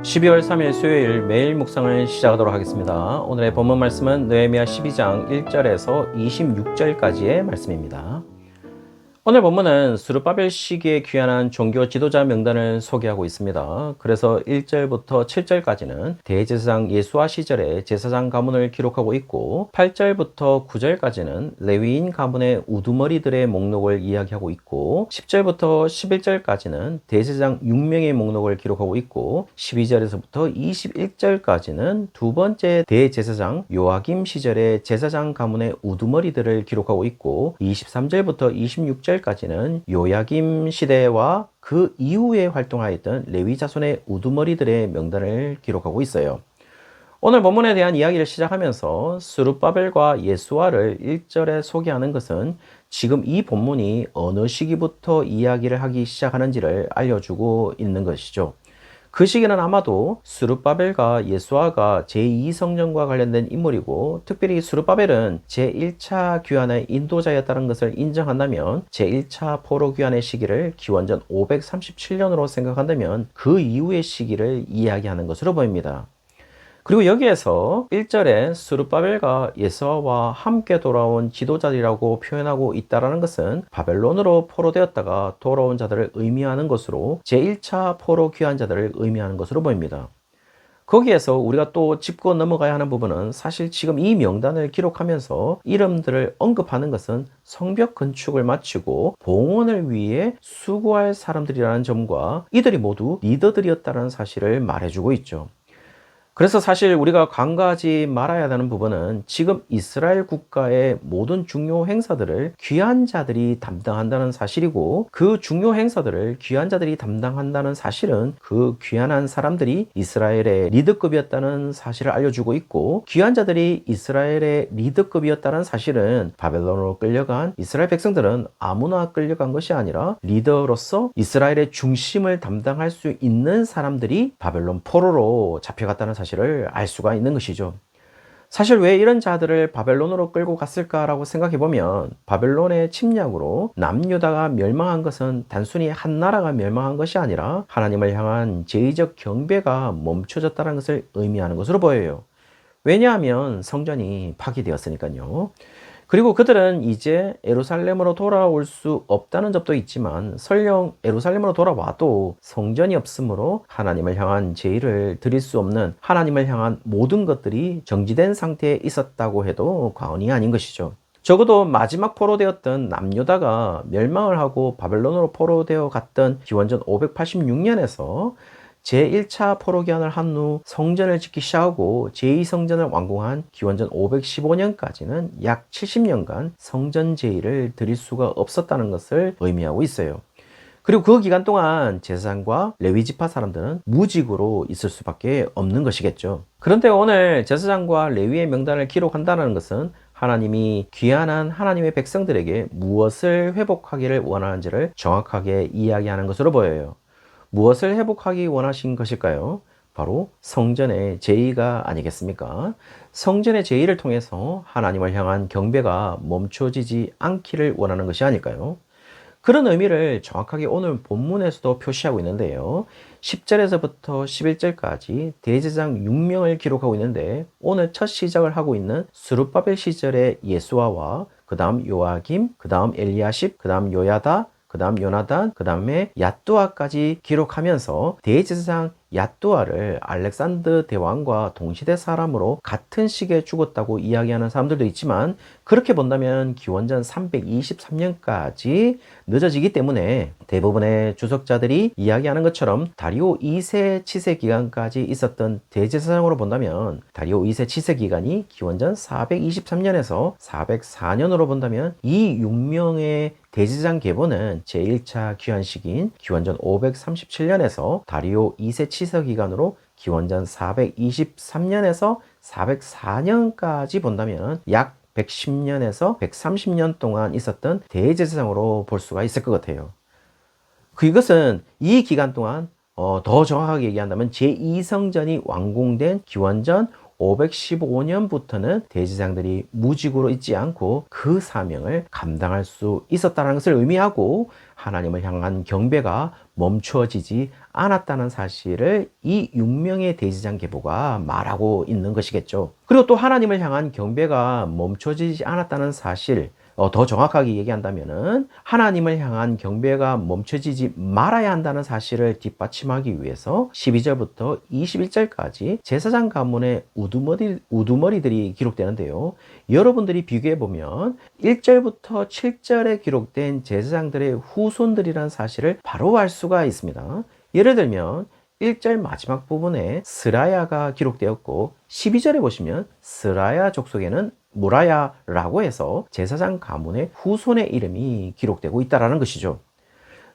12월 3일 수요일 매일 묵상을 시작하도록 하겠습니다. 오늘의 본문 말씀은 느헤미야 12장 1절에서 26절까지의 말씀입니다. 오늘 본문은 스룹바벨 시기에 귀환한 종교 지도자 명단을 소개하고 있습니다. 그래서 1절부터 7절까지는 대제사장 예수아 시절의 제사장 가문을 기록하고 있고 8절부터 9절까지는 레위인 가문의 우두머리들의 목록을 이야기하고 있고 10절부터 11절까지는 대제사장 6명의 목록을 기록하고 있고 12절에서부터 21절까지는 두 번째 대제사장 요아김 시절의 제사장 가문의 우두머리들을 기록하고 있고 23절부터 26절 까지는 요야김 시대와 그 이후에 활동하였던 레위 자손의 우두머리들의 명단을 기록하고 있어요. 오늘 본문에 대한 이야기를 시작하면서 스룹바벨과 예수아를 1절에 소개하는 것은 지금 이 본문이 어느 시기부터 이야기를 하기 시작하는지를 알려주고 있는 것이죠. 그 시기는 아마도 스룹바벨과 예수아가 제2성전과 관련된 인물이고 특별히 스룹바벨은 제1차 귀환의 인도자였다는 것을 인정한다면 제1차 포로 귀환의 시기를 기원전 537년으로 생각한다면 그 이후의 시기를 이야기하는 것으로 보입니다. 그리고 여기에서 1절에 스룹바벨과 예수아와 함께 돌아온 지도자들이라고 표현하고 있다는 것은 바벨론으로 포로되었다가 돌아온 자들을 의미하는 것으로 제1차 포로 귀환 자들을 의미하는 것으로 보입니다. 거기에서 우리가 또 짚고 넘어가야 하는 부분은 사실 지금 이 명단을 기록하면서 이름들을 언급하는 것은 성벽 건축을 마치고 봉헌을 위해 수고할 사람들이라는 점과 이들이 모두 리더들이었다는 사실을 말해주고 있죠. 그래서 사실 우리가 간과하지 말아야 하는 부분은 지금 이스라엘 국가의 모든 중요 행사들을 귀환자들이 담당한다는 사실이고 그 중요 행사들을 귀환자들이 담당한다는 사실은 그 귀환한 사람들이 이스라엘의 리더급이었다는 사실을 알려주고 있고 귀환자들이 이스라엘의 리더급이었다는 사실은 바벨론으로 끌려간 이스라엘 백성들은 아무나 끌려간 것이 아니라 리더로서 이스라엘의 중심을 담당할 수 있는 사람들이 바벨론 포로로 잡혀갔다는 사실을 알 수가 있는 것이죠. 사실 왜 이런 자들을 바벨론으로 끌고 갔을까라고 생각해 보면 바벨론의 침략으로 남유다가 멸망한 것은 단순히 한 나라가 멸망한 것이 아니라 하나님을 향한 제의적 경배가 멈춰졌다는 것을 의미하는 것으로 보여요. 왜냐하면 성전이 파괴되었으니까요. 그리고 그들은 이제 예루살렘으로 돌아올 수 없다는 점도 있지만 설령 예루살렘으로 돌아와도 성전이 없으므로 하나님을 향한 제의를 드릴 수 없는 하나님을 향한 모든 것들이 정지된 상태에 있었다고 해도 과언이 아닌 것이죠. 적어도 마지막 포로되었던 남유다가 멸망을 하고 바벨론으로 포로되어 갔던 기원전 586년에서 제1차 포로기한을 한 후 성전을 짓기 시작하고 제2성전을 완공한 기원전 515년까지는 약 70년간 성전 제의를 드릴 수가 없었다는 것을 의미하고 있어요. 그리고 그 기간 동안 제사장과 레위지파 사람들은 무직으로 있을 수밖에 없는 것이겠죠. 그런데 오늘 제사장과 레위의 명단을 기록한다는 것은 하나님이 귀환한 하나님의 백성들에게 무엇을 회복하기를 원하는지를 정확하게 이야기하는 것으로 보여요. 무엇을 회복하기 원하신 것일까요? 바로 성전의 제의가 아니겠습니까? 성전의 제의를 통해서 하나님을 향한 경배가 멈춰지지 않기를 원하는 것이 아닐까요? 그런 의미를 정확하게 오늘 본문에서도 표시하고 있는데요. 10절에서부터 11절까지 대제사장 6명을 기록하고 있는데 오늘 첫 시작을 하고 있는 스룹바벨 시절의 예수아와 그 다음 요아김, 그 다음 엘리야십, 그 다음 요야다, 그 다음 요나단, 그 다음에 얏두아까지 기록하면서 대제사장 얏두아를 알렉산더 대왕과 동시대 사람으로 같은 시기에 죽었다고 이야기하는 사람들도 있지만 그렇게 본다면 기원전 323년까지 늦어지기 때문에 대부분의 주석자들이 이야기하는 것처럼 다리오 2세 치세 기간까지 있었던 대제사장으로 본다면 다리오 2세 치세 기간이 기원전 423년에서 404년으로 본다면 이 6명의 대제사장 계보는 제1차 귀환 시기인 기원전 537년에서 다리오 2세 치세 기간으로 기원전 423년에서 404년까지 본다면 약 110년에서 130년 동안 있었던 대제사장으로 볼 수가 있을 것 같아요. 이것은 이 기간 동안 더 정확하게 얘기한다면 제2성전이 완공된 기원전 515년부터는 대제사장들이 무직으로 있지 않고 그 사명을 감당할 수 있었다는 것을 의미하고 하나님을 향한 경배가 멈추어지지 않았다는 사실을 이 6명의 대제사장 계보가 말하고 있는 것이겠죠. 그리고 또 하나님을 향한 경배가 멈춰지지 않았다는 사실, 더 정확하게 얘기한다면은 하나님을 향한 경배가 멈춰지지 말아야 한다는 사실을 뒷받침하기 위해서 12절부터 21절까지 제사장 가문의 우두머리들이 기록되는데요. 여러분들이 비교해 보면 1절부터 7절에 기록된 제사장들의 후손들이라는 사실을 바로 알 수가 있습니다. 예를 들면 1절 마지막 부분에 스라야가 기록되었고 12절에 보시면 스라야 족속에는 무라야라고 해서 제사장 가문의 후손의 이름이 기록되고 있다는 것이죠.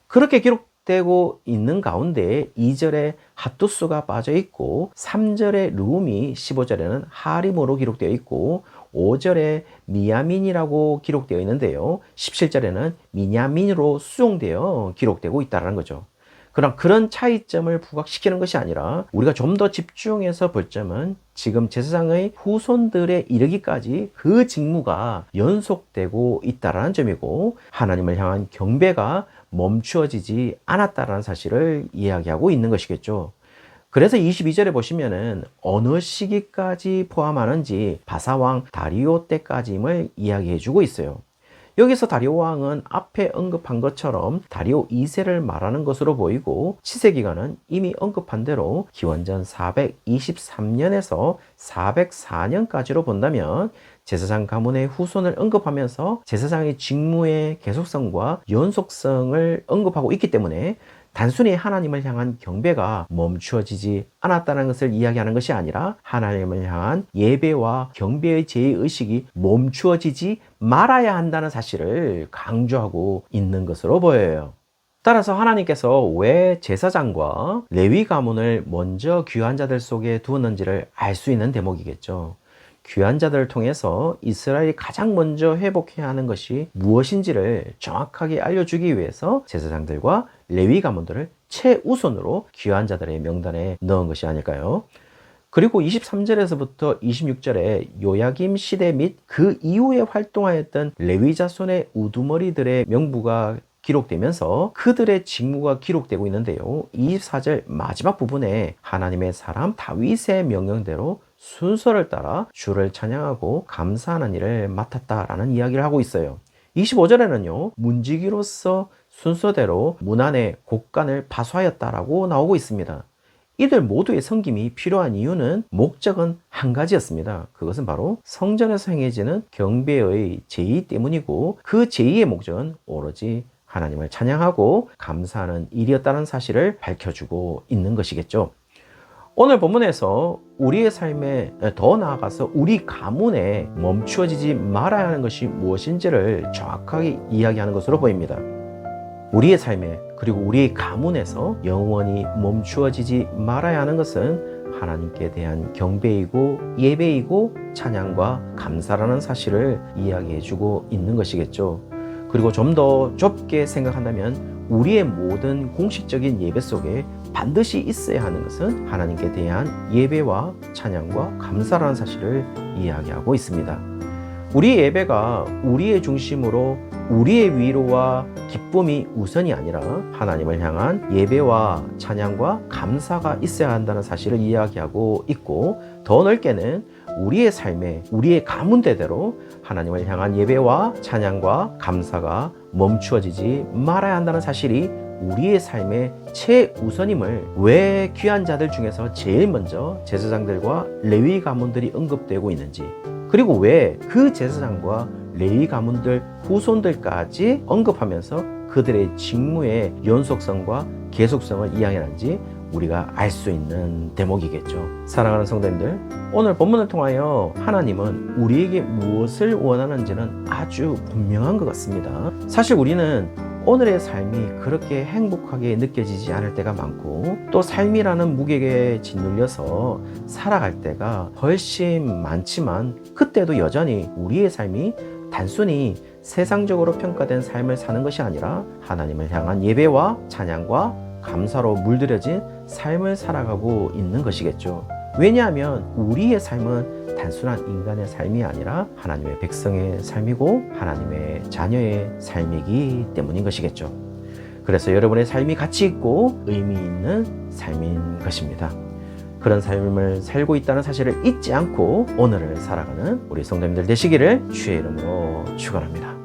그렇게 기록되고 있는 가운데 2절에 핫두스가 빠져 있고 3절에 르움이 15절에는 하림으로 기록되어 있고 5절에 미야민이라고 기록되어 있는데요. 17절에는 미냐민으로 수용되어 기록되고 있다는 거죠. 그런 차이점을 부각시키는 것이 아니라 우리가 좀 더 집중해서 볼 점은 지금 제사장의 후손들에 이르기까지 그 직무가 연속되고 있다는 점이고 하나님을 향한 경배가 멈추어지지 않았다는 사실을 이야기하고 있는 것이겠죠. 그래서 22절에 보시면은 어느 시기까지 포함하는지 바사왕 다리오 때까지임을 이야기해 주고 있어요. 여기서 다리오 왕은 앞에 언급한 것처럼 다리오 2세를 말하는 것으로 보이고 치세기간은 이미 언급한 대로 기원전 423년에서 404년까지로 본다면 제사장 가문의 후손을 언급하면서 제사장의 직무의 계속성과 연속성을 언급하고 있기 때문에 단순히 하나님을 향한 경배가 멈추어지지 않았다는 것을 이야기하는 것이 아니라 하나님을 향한 예배와 경배의 제의식이 멈추어지지 말아야 한다는 사실을 강조하고 있는 것으로 보여요. 따라서 하나님께서 왜 제사장과 레위 가문을 먼저 귀한 자들 속에 두었는지를 알 수 있는 대목이겠죠. 귀한 자들을 통해서 이스라엘이 가장 먼저 회복해야 하는 것이 무엇인지를 정확하게 알려주기 위해서 제사장들과 레위 가문들을 최우선으로 귀한 자들의 명단에 넣은 것이 아닐까요? 그리고 23절에서부터 26절에 요야김 시대 및 그 이후에 활동하였던 레위 자손의 우두머리들의 명부가 기록되면서 그들의 직무가 기록되고 있는데요. 24절 마지막 부분에 하나님의 사람 다윗의 명령대로 순서를 따라 주를 찬양하고 감사하는 일을 맡았다라는 이야기를 하고 있어요. 25절에는요. 문지기로서 순서대로 문안의 곡간을 파수하였다라고 나오고 있습니다. 이들 모두의 섬김이 필요한 이유는 목적은 한 가지였습니다. 그것은 바로 성전에서 행해지는 경배의 제의 때문이고 그 제의의 목적은 오로지 하나님을 찬양하고 감사하는 일이었다는 사실을 밝혀주고 있는 것이겠죠. 오늘 본문에서 우리의 삶에 더 나아가서 우리 가문에 멈추어지지 말아야 하는 것이 무엇인지를 정확하게 이야기하는 것으로 보입니다. 우리의 삶에 그리고 우리의 가문에서 영원히 멈추어지지 말아야 하는 것은 하나님께 대한 경배이고 예배이고 찬양과 감사라는 사실을 이야기해주고 있는 것이겠죠. 그리고 좀 더 좁게 생각한다면 우리의 모든 공식적인 예배 속에 반드시 있어야 하는 것은 하나님께 대한 예배와 찬양과 감사라는 사실을 이야기하고 있습니다. 우리의 예배가 우리의 중심으로 우리의 위로와 기쁨이 우선이 아니라 하나님을 향한 예배와 찬양과 감사가 있어야 한다는 사실을 이야기하고 있고 더 넓게는 우리의 삶에 우리의 가문대대로 하나님을 향한 예배와 찬양과 감사가 멈추어지지 말아야 한다는 사실이 우리의 삶의 최우선임을 왜 귀한 자들 중에서 제일 먼저 제사장들과 레위 가문들이 언급되고 있는지 그리고 왜 그 제사장과 레위 가문들 후손들까지 언급하면서 그들의 직무의 연속성과 계속성을 이야기하는지 우리가 알 수 있는 대목이겠죠. 사랑하는 성도님들, 오늘 본문을 통하여 하나님은 우리에게 무엇을 원하는지는 아주 분명한 것 같습니다. 사실 우리는 오늘의 삶이 그렇게 행복하게 느껴지지 않을 때가 많고 또 삶이라는 무게에 짓눌려서 살아갈 때가 훨씬 많지만 그때도 여전히 우리의 삶이 단순히 세상적으로 평가된 삶을 사는 것이 아니라 하나님을 향한 예배와 찬양과 감사로 물들여진 삶을 살아가고 있는 것이겠죠. 왜냐하면 우리의 삶은 단순한 인간의 삶이 아니라 하나님의 백성의 삶이고 하나님의 자녀의 삶이기 때문인 것이겠죠. 그래서 여러분의 삶이 가치 있고 의미 있는 삶인 것입니다. 그런 삶을 살고 있다는 사실을 잊지 않고 오늘을 살아가는 우리 성도님들 되시기를 주의 이름으로 축원합니다.